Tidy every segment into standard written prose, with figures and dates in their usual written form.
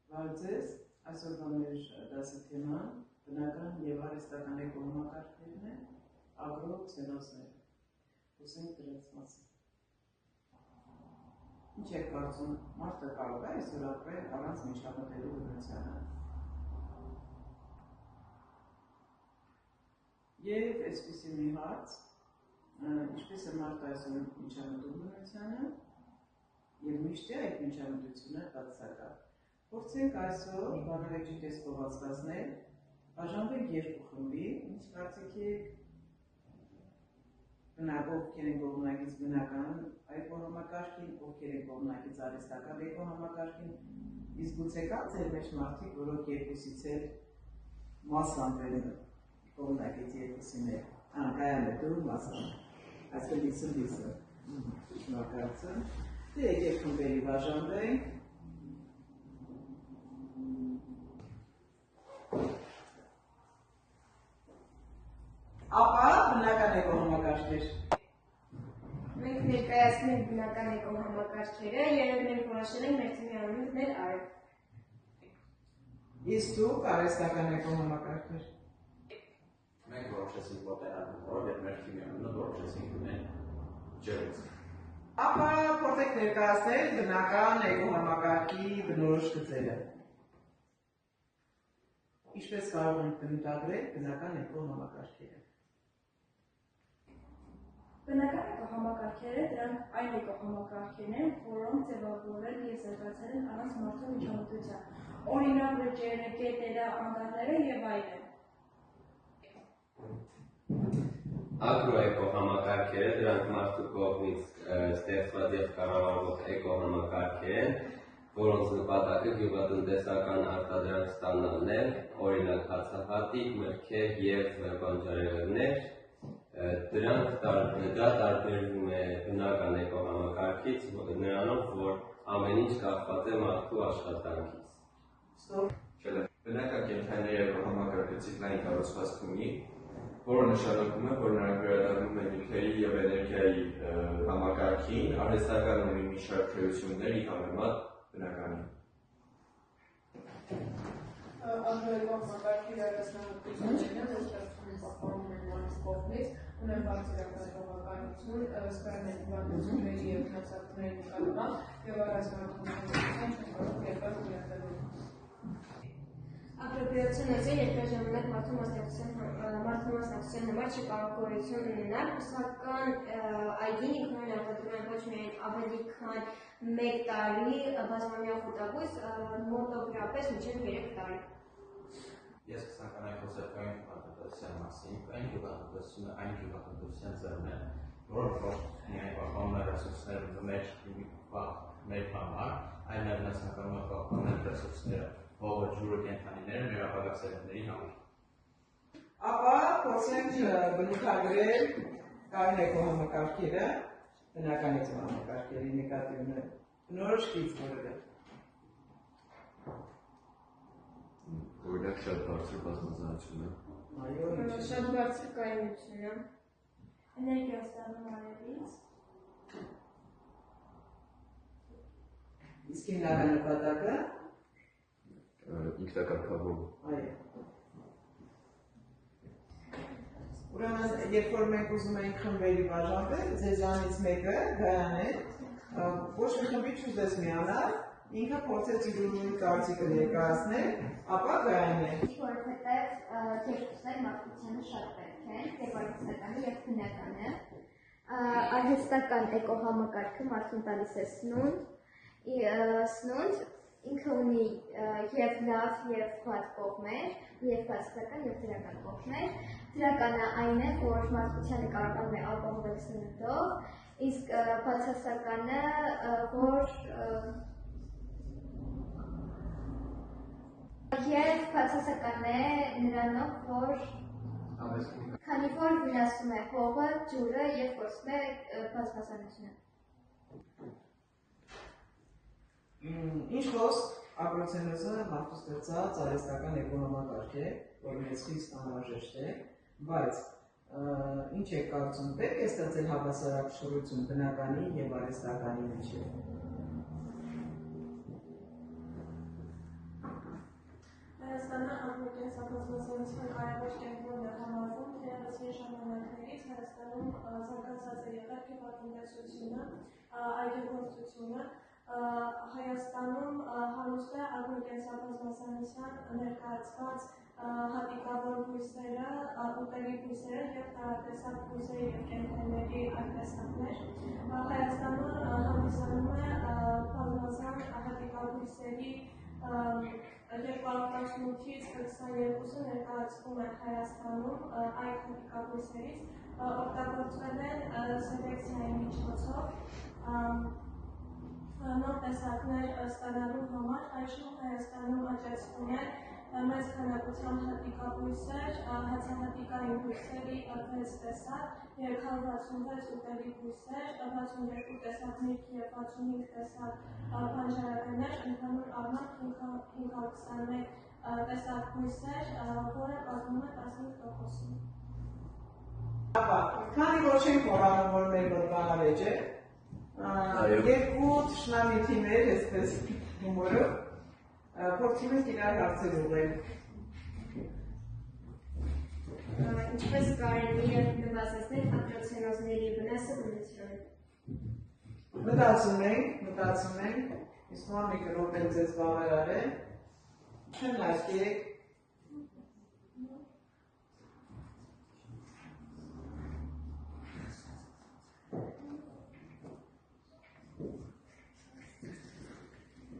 Վարձես, այսօրվա մեր դասի թեման բնական և արհեստական էկոհամակարգերն են, ագրոցենոզները։ Խոսենք դրանց մասին։ Ինչ եք կարծում, մարդը կարող է այսօր ապրել առանց միջամտելու բնությանը։ Եվ այսպիսի մի հարց, ինչպես է մարդը այսօր միջամտում բնությանը, և միշտ է այդ միջամտությունը բացակայ։ Փորձենք այսօր բանավեճի տեսքով հասկացնել, բաժանվենք երկու խմբի, ինչ կարծիք եք ովքեր են կողմնակից բնական էկոհամակարգին, ովքեր են կողմնակից արհեստական էկոհամակարգին, իսկ գուցե կա ձեր մեջ մարդիկ, որոնք երկուսից էլ մասամբ են կողմնակից երկուսին էլ, կայան է դու մասամբ, այսպես 50-50, շնորհակալություն, դե եկեք խմբերի բաժանվենք։ Ապա բնական էկոհամակարգեր։ Մենք ներկայացնում ենք բնական էկոհամակարգերը և մենք որոշել ենք մեր թիմի անունը դնել Արև։ Իսկ դուք արհեստական էկոհամակարգեր։ Մենք որոշեցինք պոտենալով և մեր թիմի անունը որոշեցինք դնել Ջերուց։ Ապա փորձենք ներկայացնել բնական էկոհամակարգի բնորոշ գծերը։ Ինչպես կարող ենք բնութագրել բնական էկոհամակարգերը։ Բնական էկոհամակարգերը դրանք այն էկոհամակարգերն են, որոնք ձևավորվել և զարգացել են առանց մարդու միջամտության, օրինակ լճերը, գետերը, անտառները և այլն։ Ագրոէկոհամակարգերը դրանք մարդու կողմից ստեղծված և կառավարվող էկոհամակարգեր են, որոնց նպատակը գյուղատնտեսական արտադրանք ստանալն է, օրինակ հացահատիկ, մրգեր և բանջարեղեններ։ Դա տարբերվում է բնական էկոհամակարգից նրանով, որ ամեն ինչ կախված է մարդու աշխատանքից։ Բնական կենդանիների էկոհամակարգը ցիկլային կառուցվածք ունի, որը նշանակում է, որ նրանք վերադառնում են նյութերի և էներգիայի համակարգին, արհեստական ունի մի շարք թերություններ ի համեմատ բնականին։ Ագրոէկոհամակարգի առանձնահատկությունները ոչնչացում պահպանում են մարդու կողմից, ունեն բարձր արտադրողականություն, զգայուն են հիվանդությունների և վնասվածքների նկատմամբ և առանց մարդու միջամտության չեն կարող երբեք ունենալու։ Ագրոբիոցենոզը երկարաժամանակ մարդու մասնակցության համար չի կարող գոյություն ունենալ, սակայն այգին ինքնուրույն արտադրում են ոչ միայն ավելի քան 1 տարի բազմամյա խոտաբույս, մոտավորապես մինչև 3 տարի։ Ես կցանկանայի խոսել կայուն գյուղատնտեսության մասին, կայուն գյուղատնտեսությունը այն գյուղատնտեսության ձևն է, որը ոչ միայն պահպանում է ռեսուրսները մեր համար, այլև նշանակում է պահպանել ռեսուրսները, հողը, ջուրը, կենդանիները մեր ապագա սերունդների համար։ Ապա փորձենք բնութագրել կայուն էկոհամակարգերը, բնական էկոհամակարգերի նկատի ունեն բնորոշ գիծ որևէ։ Օրինակ շատ բարձր բազմազանությունը։ Այո, Շատ բարձր կայունությունը։ Էներգիա ստանում արևից։ իսկ հիմնական նպատակը։ Ինքնակարգավորում։ Այո։ Ուրեմն, երբ որ մենք ուզում ենք խմբերի բաժանվել, ձեզանից մեկը, Գայան է, ոչ մի խմբի չուզեց միանալ, ինքը փորձեց իր կարծիքը ներկայացնել, ապա Գայան է։ Որովհետև երկուսն էլ մարդկությանը շատ պետք են, և արհեստականը և բնականը։ Արհեստական էկոհամակարգը մարդուն տալիս է սնունդ, ինքը ունի և լավ և վատ կողմեր, և բացասական և դրական կողմեր։ Դրականը այն է, որ մարդկությանը կարողանում է ապահովել սննդով, իսկ բացասականը, որ և բացասական է նրանով, որ քանի որ վնասում է հողը, ջուրը և կորցնում է բազմազանությունը։ Ինչ խոսք, ագրոցենոզը մարդու ստեղծած արհեստական էկոհամակարգ է, որ մեծ խիստ անհրաժեշտ է, բայց ինչ եք կարծում, պետք է ստեղծել հավասարակշռություն բնականի և արհեստականի միջև։ բազմազանության կարևոր կենտրոնն է համարվում, թերևս հին ժամանակներից Հայաստանում զարգացած է եղել գյուղատնտեսությունը, այգեգործությունը, Հայաստանում հարուստ է ագրոկենսաբազմազանության ներկայացված հատիկավոր բույսերը, ուտելի բույսերը և տարատեսակ բույսերի և կենդանիների արտեսակներ։ Հայաստանը հանդիսանում է բազմազան հատիկաբույսերի 2018-ից 22-ը ներկայացվում են Հայաստանում այդ հատիկաբույսերից, օգտագործվել են սելեկցիայի միջոցով նոր տեսակներ ստանալու համար այժմ Հայաստանում աճեցվում են մեծ քանակությամբ հատիկաբույսեր, հացահատիկային բույսերի 6 տեսակ, 366 ուտելի բույսեր, 62 տեսակ միրգ և 65 տեսակ բանջարեղեններ, ընդհանուր առմամբ 521 տեսակ բույսեր, որը կազմում է 15%։ Քանի որ չենք մոռանում, որ մեր մոտ բանավեճ է, երկու թշնամիթիներ, այսպես հումորով, փորձում ենք իրար հարցեր ուղղել։ Ինչպես կարելի է նվազեցնել անտրոցենոզների վնասը բնությանը։ Մտածում ենք, իսկ մամիկը րոպեն ձեզ բավարար է, քննարկեք։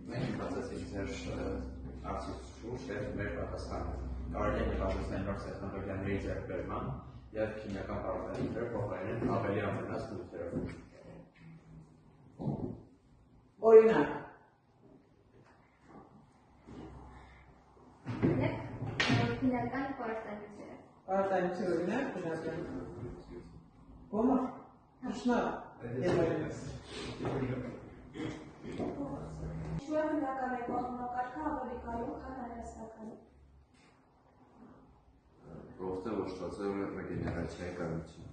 Մենք բացեցինք ձեր արձույց շուրջ և մեր պատասխանը։ Կարելի է նկատեցնել նոր տեխնոլոգիաների ձեռքբերման և քիմիական պարարտանյութերը փոխարինեն ավելի անվնաս նյութերով։ Օրինակ։ Քիմիական պարարտանյութերը։ Պարարտանյութերը օրինակ, քիմիական։ Գոմա, ուսնա, Ինչու է բնական էկոհամակարգը ավելի կարևոր, քան հայաստականը։ Ողջը ոչնչացել է ռեգեներացիայի կարողություն։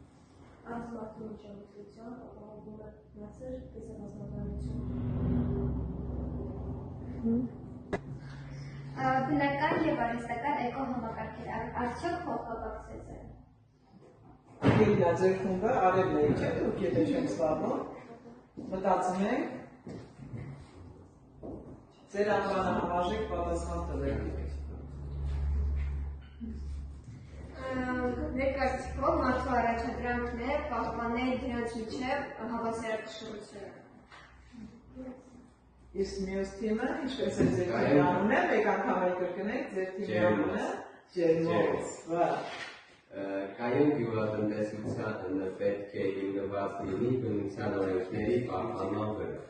Անձնական միջամտություն, ապահովում է բացեր կիսաբազմազանություն։ Բնական և արհեստական էկոհամակարգերը արդյոք փոխկապակցված են։ Գելնա ձեր խումբը արևն է, չէ՞, դուք եթե չենք զբաղվում, մտածում ենք, ձեր անվանը համարժեք պատասխան տվեք։ Ներկայացուցիչով մարդու առաջադրանքն է պահպանել դրանց միջև հավասարակշռությունը։ Իսկ մյուս թիմը, ինչպես է ձեր թիմի անունը, մեկ անգամ էլ կրկնեք, ձեր թիմի անունը Ջերմոց։ Կայուն գյուղատնտեսությունը պետք է հիմնված լինի բնության օրենքների պահպանման վրա։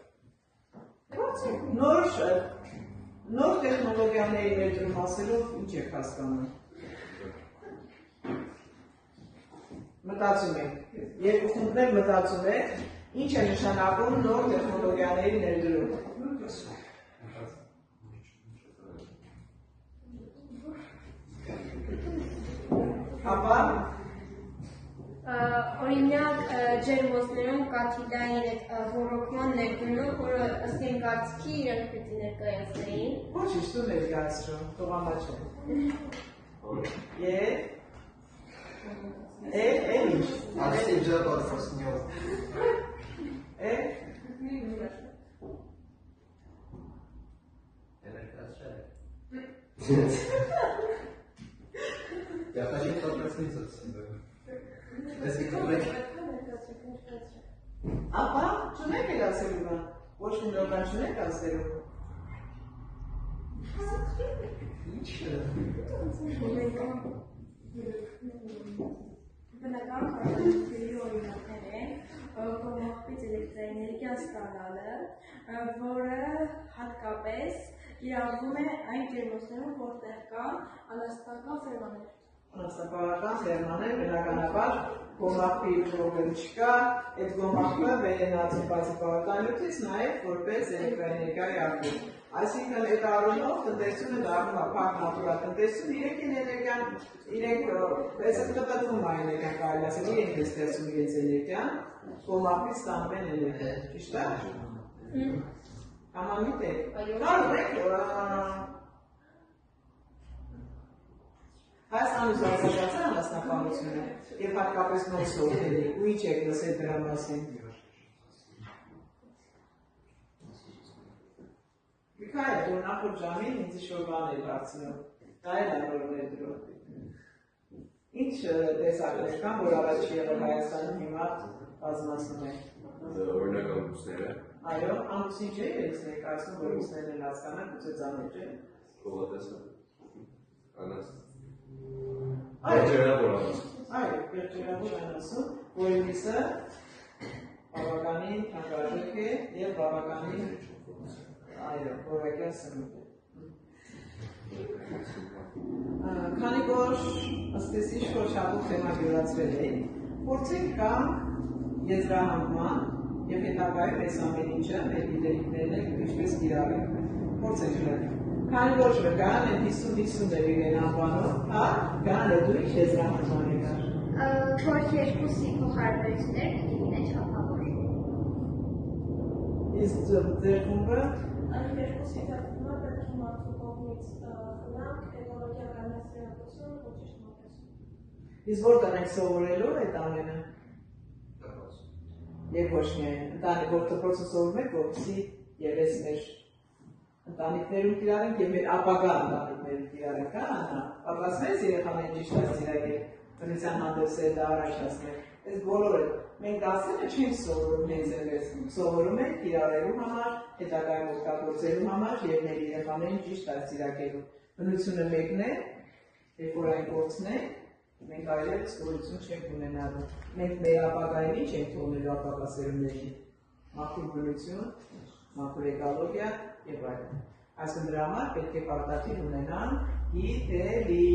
Նոր տեխնոլոգիաների ներդրում ասելով ինչ եք հասկանում։ Մտածում եք, երկու խումբներ մտածում եք, ինչ է նշանակում նոր տեխնոլոգիաների ներդրում։ Ապա Օրինակ ջերմոցներում կաթիդային ոռոգման ներդրումը, որը ըստ իմ կարծիքի իրենք պետք է ներկայացնեին։ Ոչինչ դու ներկայացրու, տղամա չէ։ Ինչ։ Այսինչ ժապարսնյով։ Я хочу проснуться отсюда. Если Ապա չունեք էլ ասելու բան, ոչ մի լոգան չունեք ասելու։ Ինչ Բնական քարտեզների օրինակներ են կողմնակից էլեկտրաէներգիա ստանալը, որը հատկապես կիրառվում է այն ջերմոցներում, որտեղ կան անաստական ֆերմաներ։ Անաստապարական ֆերմաներ, բնականաբար գոմաղբի պրոբլեմ չկա, այդ գոմաղբը վերենացի բացի պարարտանյութից նաև որպես էլեկտրաէներգիայի աղբյուր։ Այսինքն այդ առումով տնտեսությունը դառնում է փակ նատուրալ տնտեսություն, իրենք էներգիան, իրենք տեսակետվում է էներգիան կարելի ասել, իրենք են ստեղծում իրենց էներգիան, գոմաղբից ստանում են էներգիա, ճիշտ է։ Համամիտ եք։ Կարող եք Դրան ու զարգացած անասնապահությունը եւ հատկապես նոր սովորելի ու ինչ եք լսել դրա մասին։ Միքայել, որ նախորդ ժամին ինձ ինչ-որ բան էր հարցնում, դա էլ անորներ դրում։ Ինչ տեսակներ կան, որ առաջի եղել Հայաստանում հիմա բազմացնում են։ Օրինակ ամուսները։ Այո, ամուսին չէ, ես ներկայացնում, որ ուսներն են հասկանան, գուցե ծանոթ չէ։ Կողոտեսը։ Անաս։ Այո, Երջերավոր անասում, որ միսը բավականին թանկարժեք է և բավականին որակյալ սնունդ է։ Քանի որ ըստես ինչ-որ շատուկ թեմա յուրացրել է, փորձենք կամ եզրահանգման և հետագայում այս ամեն ինչը մեր գիտելիքներն են ինչպես կիրառել։ Փորձենք շրել։ Քանի որ գան են 50-50 են անվանում, հա, գան է դու ինչ եզրահանգման եկար։ Որ երկուսի փոխհարաբերությունները պիտի լինեն չափավոր։ Իսկ ձեր խումբը Այդ երկուսի դեպքում պետք է մարդու կողմից խնամք, էկոլոգիական հասարակություն, ոչ ճիշտ մոտեցում։ Իսկ որտեղ ենք սովորելու այդ ամենը։ Եվ ոչ միայն ընտանիք, որ դպրոցը սովորում եք, որպեսզի ևս մեր ընտանիքներում կիրառենք եւ մեր ապագա ընտանիքներում կիրառենք, հա, պատրաստվեց երեխաներին ճիշտ դաստիարակել, բնության հանդեպ դա առաջ հասնել։ Այս բոլորը մենք դասերը չենք սովորում հենց այնպես, սովորում ենք կիրառելու համար, հետագայում օգտագործելու համար եւ մեր երեխաներին ճիշտ դաստիարակելու։ Բնությունը մեկն է, երբ որ այն գործնենք, մենք այլևս գոյություն չենք ունենալու։ Մենք մեր ապագային ինչ ենք թողնելու ապագա սերունդներին։ Մաքուր բնություն, մաքուր էկոլոգիա եւ այլն։ Այսինքն դրա համար պետք է պարտադիր ունենան գիտելիք։